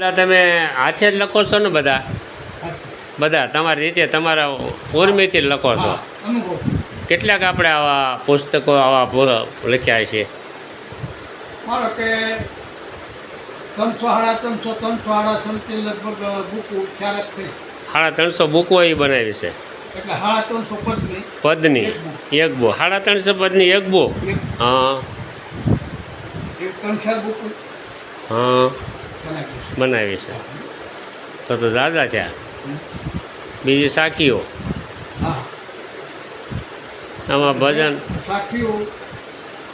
દાદા તમે હાથે જ લખો છો ને બધા બધા તમારી રીતે તમારા ઉર્મિથી જ લખો છો? અનુભવ કેટલાક આપણે આવા પુસ્તકો આવા લખ્યા છે? મારો કે 300 સમથી લગભગ બુકો ચારક થઈ. 350 બુકો એ બનાવી છે એટલે 350 પદની એક બુક. 350 પદની એક બુક. હા એક 3-4 બુકો હા બનાવી બનાવી છે. તો દાદા થયા. બીજી સાખીઓ હા આમાં ભજન. સાખીઓ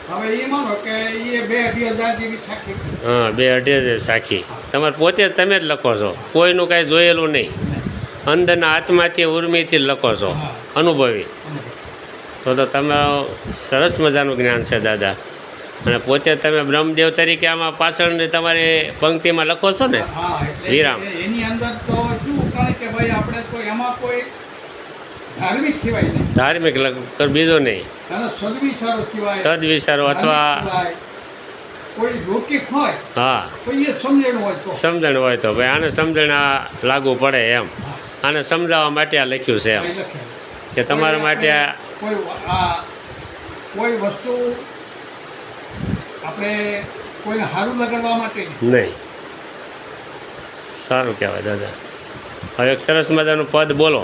હવે એ માનો કે એ 2-2,000 જેવી સાખી છે. હા 2-2.5 સાખી તમારે પોતે જ તમે જ લખો છો, કોઈનું કાંઈ જોયેલું નહીં, અંદરના આત્માથી ઉર્મિથી જ લખો છો, અનુભવી. તો તમારું સરસ મજાનું જ્ઞાન છે દાદા. અને પોતે તમે બ્રહ્મદેવ તરીકે આમાં પાછળની તમારી પંક્તિમાં લખો છો ને હા એટલે વિરામ. એની અંદર તો શું કારણ કે ભાઈ આપણે તો એમાં કોઈ ધાર્મિક કહેવાય નહીં, ધાર્મિક બીજો નહીં, એનો સદવિચારો કહેવાય, સદવિચારો અથવા કહેવાય. કોઈ લૌકિક હોય હા કોઈ એ સમજણ હોય તો સમજણ હોય તો ભાઈ આને સમજણ લાગુ પડે એમ, આને સમજાવવા માટે આ લખ્યું છે એમ કંઈ લખે. કે તમારા માટે કોઈ વસ્તુ આપણે કોઈને સારું લગાડવા માટે નહીં. સારું કહેવાય દાદા. હવે એક સરસ મજાનું પદ બોલો.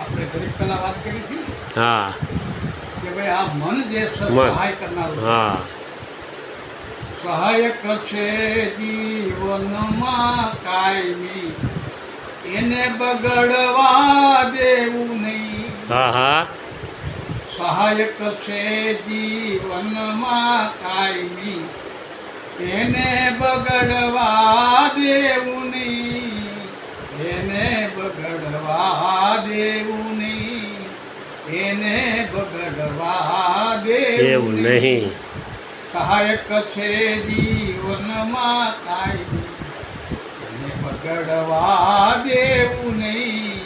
આપણે ઘણી પહેલા વાત કરી હતી હા કે ભાઈ આ મન જે છે મન. સહાય કરનારું છે. હા સહાયક છે જીવનમાં કાયમી, એને બગડવા દેવું નહીં. હા હા સહાયક છે જીવનમાં કાયમી, એને બગડવા દેવું નહીં, એને બગડવા દેવું નહીં, એને બગડવા દેવું એવું નહીં. સહાયક છે જીવનમાં કાયમી, એને બગડવા દેવું નહીં,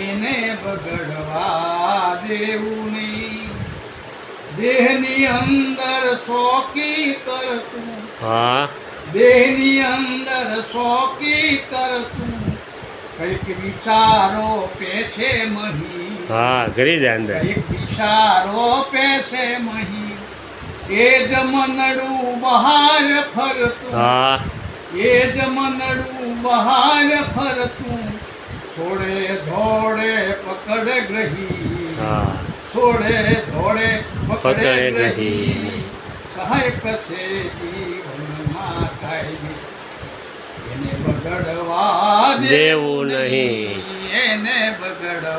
એને બગડવા દેવું નહીં. દેહની અંદર શોકી કરતું, હા દેહની અંદર શોકી કરતું, કંઈક વિચારો પેશે મહી, હા ઘરી જાય અંદર. કંઈક વિચારો પેશે મહી. એ જ મનડું બહાર ફરતું, હા એ જ મનડું બહાર ફરતું, થોડે ધોડે પકડ ગ્રહી, હા થોડે ધોડે પકડે પકડે ગ્રહી. ગ્રહી. સહાયક છે જીવનમાં કાયમી, એને બગડવા દેવું નહીં. એને બગડવા